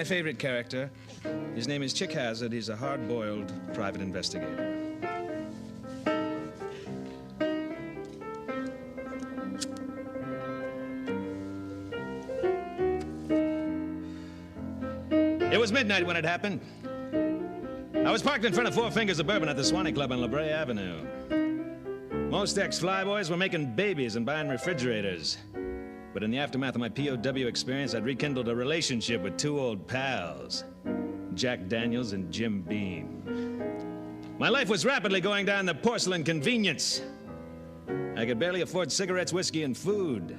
my favorite character. His name is Chick Hazard. He's a hard-boiled private investigator. It was midnight when it happened. I was parked in front of Four Fingers of Bourbon at the Swanee Club on La Brea Avenue. Most ex-flyboys were making babies and buying refrigerators. But in the aftermath of my POW experience, I'd rekindled a relationship with two old pals, Jack Daniels and Jim Beam. My life was rapidly going down the porcelain convenience. I could barely afford cigarettes, whiskey, and food.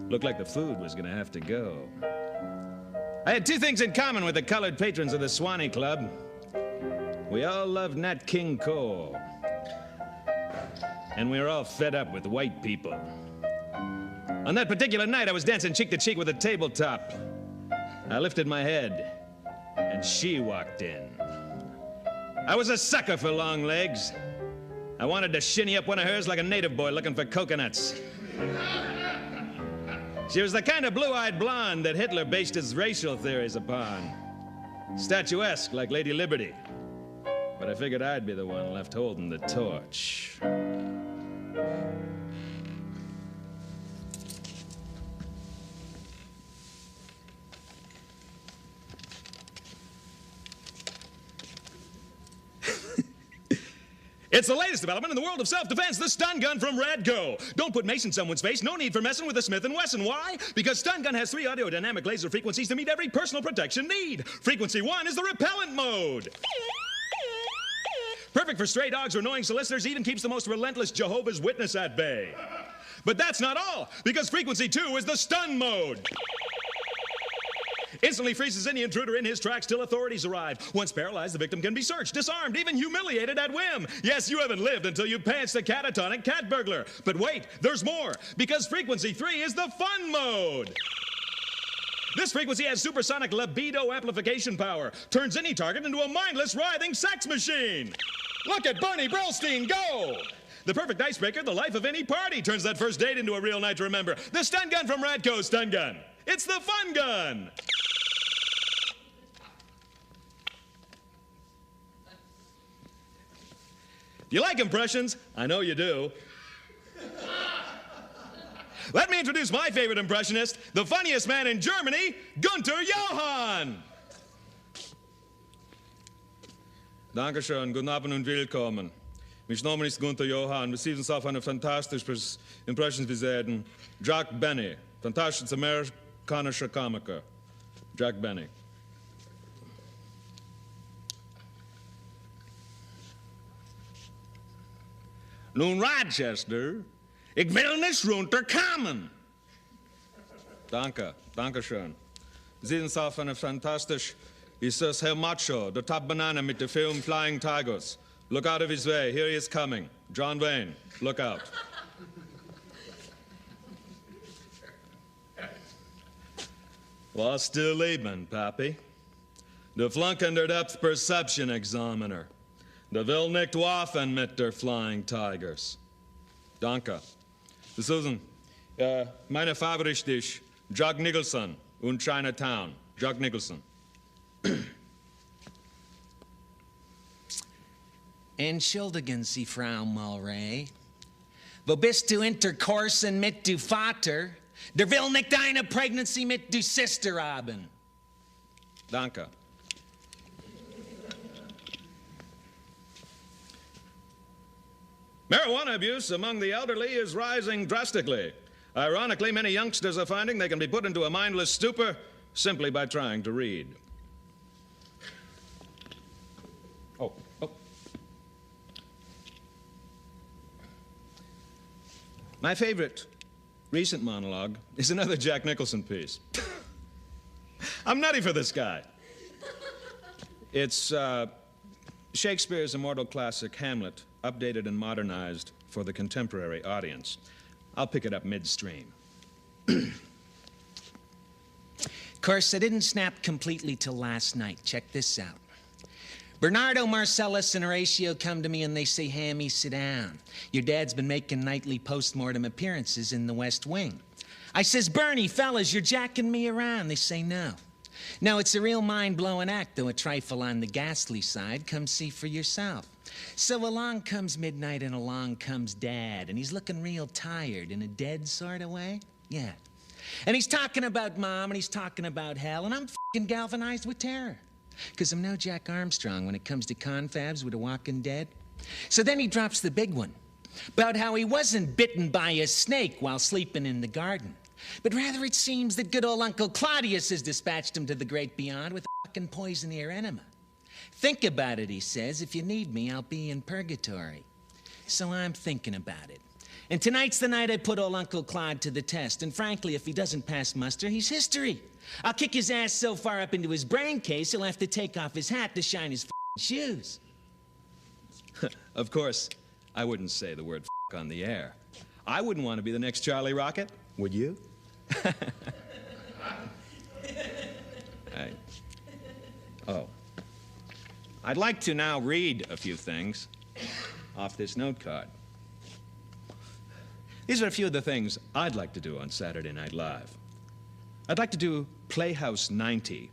Looked like the food was gonna have to go. I had two things in common with the colored patrons of the Swanee Club. We all loved Nat King Cole. And we were all fed up with white people. On that particular night, I was dancing cheek to cheek with a tabletop. I lifted my head, and she walked in. I was a sucker for long legs. I wanted to shinny up one of hers like a native boy looking for coconuts. She was the kind of blue-eyed blonde that Hitler based his racial theories upon. Statuesque like Lady Liberty. But I figured I'd be the one left holding the torch. It's the latest development in the world of self-defense, the stun gun from Radco. Don't put mace in someone's face. No need for messing with a Smith & Wesson. Why? Because stun gun has 3 audio-dynamic laser frequencies to meet every personal protection need. Frequency 1 is the repellent mode. Perfect for stray dogs or annoying solicitors, even keeps the most relentless Jehovah's Witness at bay. But that's not all, because frequency 2 is the stun mode. Instantly freezes any intruder in his tracks till authorities arrive. Once paralyzed, the victim can be searched, disarmed, even humiliated at whim. Yes, you haven't lived until you pantsed a catatonic cat burglar. But wait, there's more, because frequency 3 is the fun mode. This frequency has supersonic libido amplification power. Turns any target into a mindless, writhing sex machine. Look at Barney Brillstein go! The perfect icebreaker, the life of any party. Turns that first date into a real night to remember. The stun gun from Radco Stun Gun. It's the fun gun. Do you like impressions? I know you do. Let me introduce my favorite impressionist, the funniest man in Germany, Günther Johann. Dankeschön, guten Abend und willkommen. Mein Name ist Günther Johann. Wir sehen uns auf eine fantastische Impressions wie sehen. Jack Benny, fantastischer amerikanischer Komiker. Jack Benny. Nun, Rochester, ich will nicht runterkommen. Danke, danke schön. Sie sind auf eine fantastisch, ist das Herr Macho, der Top Banana mit dem Film Flying Tigers. Look out of his way, here he is coming. John Wayne, look out. Was du lieben, Pappy? Du flunken der Depth Perception Examiner. Du will nicht waffen mit der Flying Tigers. Danke. Susan, meine Favorit ist Jack Nicholson und Chinatown. Jack Nicholson. Entschuldigen Sie, Frau Mulray. Wo bist du intercoursen mit du Vater? Der will nicht deine Pregnancy mit du Sister haben. Danke. Marijuana abuse among the elderly is rising drastically. Ironically, many youngsters are finding they can be put into a mindless stupor simply by trying to read. Oh. My favorite recent monologue is another Jack Nicholson piece. I'm nutty for this guy. It's Shakespeare's immortal classic, Hamlet, updated and modernized for the contemporary audience. I'll pick it up midstream. Of course, I didn't snap completely till last night. Check this out. Bernardo, Marcellus, and Horatio come to me and they say, Hammy, sit down. Your dad's been making nightly post-mortem appearances in the West Wing. I says, Bernie, fellas, you're jacking me around. They say, no. Now, it's a real mind-blowing act, though a trifle on the ghastly side. Come see for yourself. So along comes midnight and along comes Dad, and he's looking real tired in a dead sort of way. Yeah. And he's talking about Mom, and he's talking about hell, and I'm f***ing galvanized with terror. Because I'm no Jack Armstrong when it comes to confabs with a walking dead. So then he drops the big one about how he wasn't bitten by a snake while sleeping in the garden. But rather it seems that good old Uncle Claudius has dispatched him to the great beyond with a fucking poison ear enema. Think about it, he says. If you need me, I'll be in purgatory. So I'm thinking about it. And tonight's the night I put old Uncle Claude to the test. And frankly, if he doesn't pass muster, he's history. I'll kick his ass so far up into his brain case, he'll have to take off his hat to shine his shoes. Of course, I wouldn't say the word on the air. I wouldn't want to be the next Charlie Rocket, would you? I'd like to now read a few things off this note card. These are a few of the things I'd like to do on Saturday Night Live. I'd like to do Playhouse 90,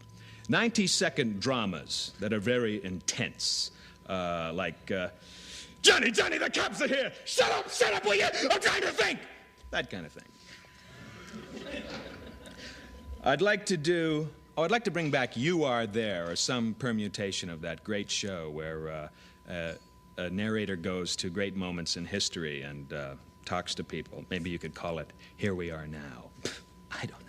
90-second dramas that are very intense, like, Johnny, the cops are here! Shut up, will you? I'm trying to think! That kind of thing. I'd like to bring back You Are There, or some permutation of that great show where a narrator goes to great moments in history and talks to people. Maybe you could call it Here We Are Now. I don't know.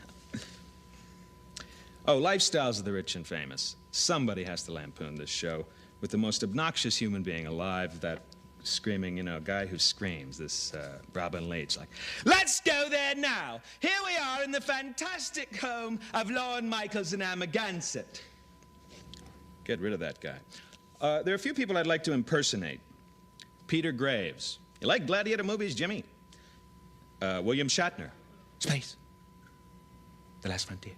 Oh, Lifestyles of the Rich and Famous. Somebody has to lampoon this show with the most obnoxious human being alive, that screaming, guy who screams, this Robin Leach, like, let's go there now. Here we are in the fantastic home of Lorne Michaels and Amagansett. Get rid of that guy. There are a few people I'd like to impersonate. Peter Graves. You like gladiator movies, Jimmy? William Shatner. Space. The Last Frontier.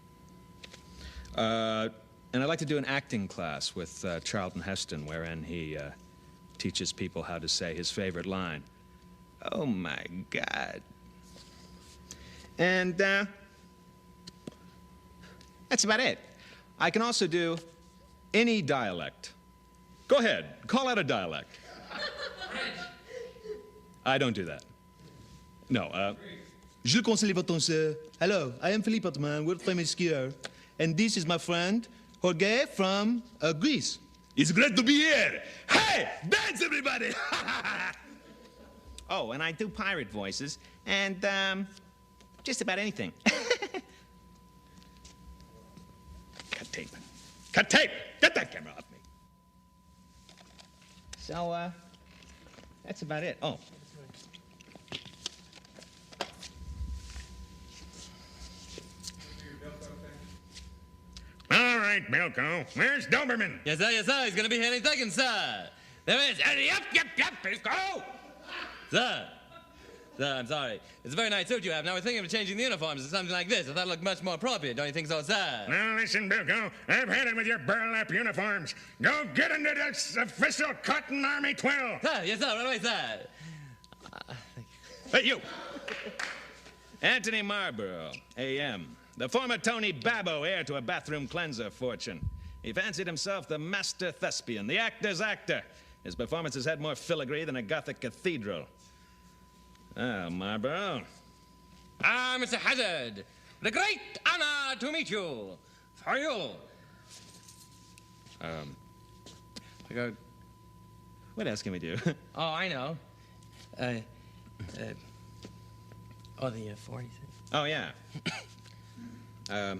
And I'd like to do an acting class with Charlton Heston, wherein he teaches people how to say his favorite line. Oh, my God. And that's about it. I can also do any dialect. Go ahead, call out a dialect. I don't do that. No, Je conseille votre sir. Hello, I am Philippe Hartman, world famous skier. And this is my friend, Jorge from Greece. It's great to be here. Hey, dance everybody! Oh, and I do pirate voices, and just about anything. Cut tape. Cut tape! Get that camera off me. So, that's about it. Oh. All right, Bilko. Where's Doberman? Yes, sir, he's gonna be here any second, sir. There is. Yep, Bilko! Sir, I'm sorry. It's a very nice suit you have. Now we're thinking of changing the uniforms to something like this. I thought it looked much more appropriate. Don't you think so, sir? Now listen, Bilko. I've had it with your burlap uniforms. Go get into this official Cotton Army 12. Sir, yes, sir, right away, sir. Hey, you. Anthony Marlborough, A.M. The former Tony Babbo, heir to a bathroom cleanser fortune. He fancied himself the master thespian, the actor's actor. His performances had more filigree than a Gothic cathedral. Ah, Marlborough. Ah, Mr. Hazard. The great honor to meet you. For you. What else can we do? Oh, I know. The 40s. Oh, yeah. Hello,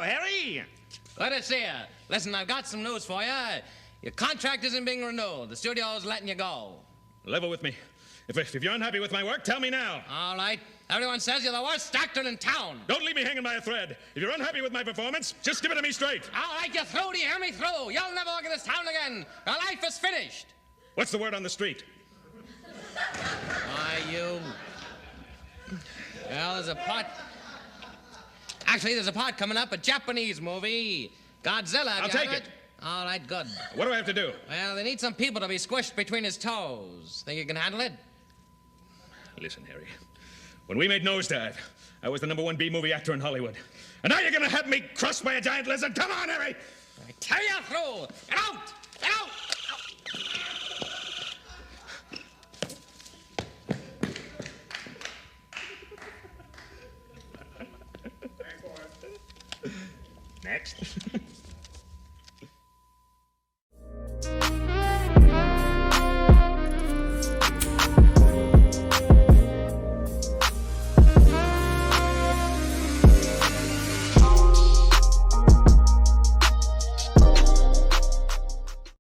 Harry! Let us see you. Listen, I've got some news for you. Your contract isn't being renewed. The studio's letting you go. Level with me. If you're unhappy with my work, tell me now. All right. Everyone says you're the worst actor in town. Don't leave me hanging by a thread. If you're unhappy with my performance, just give it to me straight. All right, you're through. Do you hear me through? You'll never work in this town again. Your life is finished. What's the word on the street? Why, you... Well, there's a part... Actually, there's a part coming up, a Japanese movie. Godzilla. I'll take it. All right, good. What do I have to do? Well, they need some people to be squished between his toes. Think you can handle it? Listen, Harry. When we made Nosedive, I was the #1 B-movie actor in Hollywood. And now you're gonna have me crushed by a giant lizard? Come on, Harry! I tell you through! Get out! Get out! Next.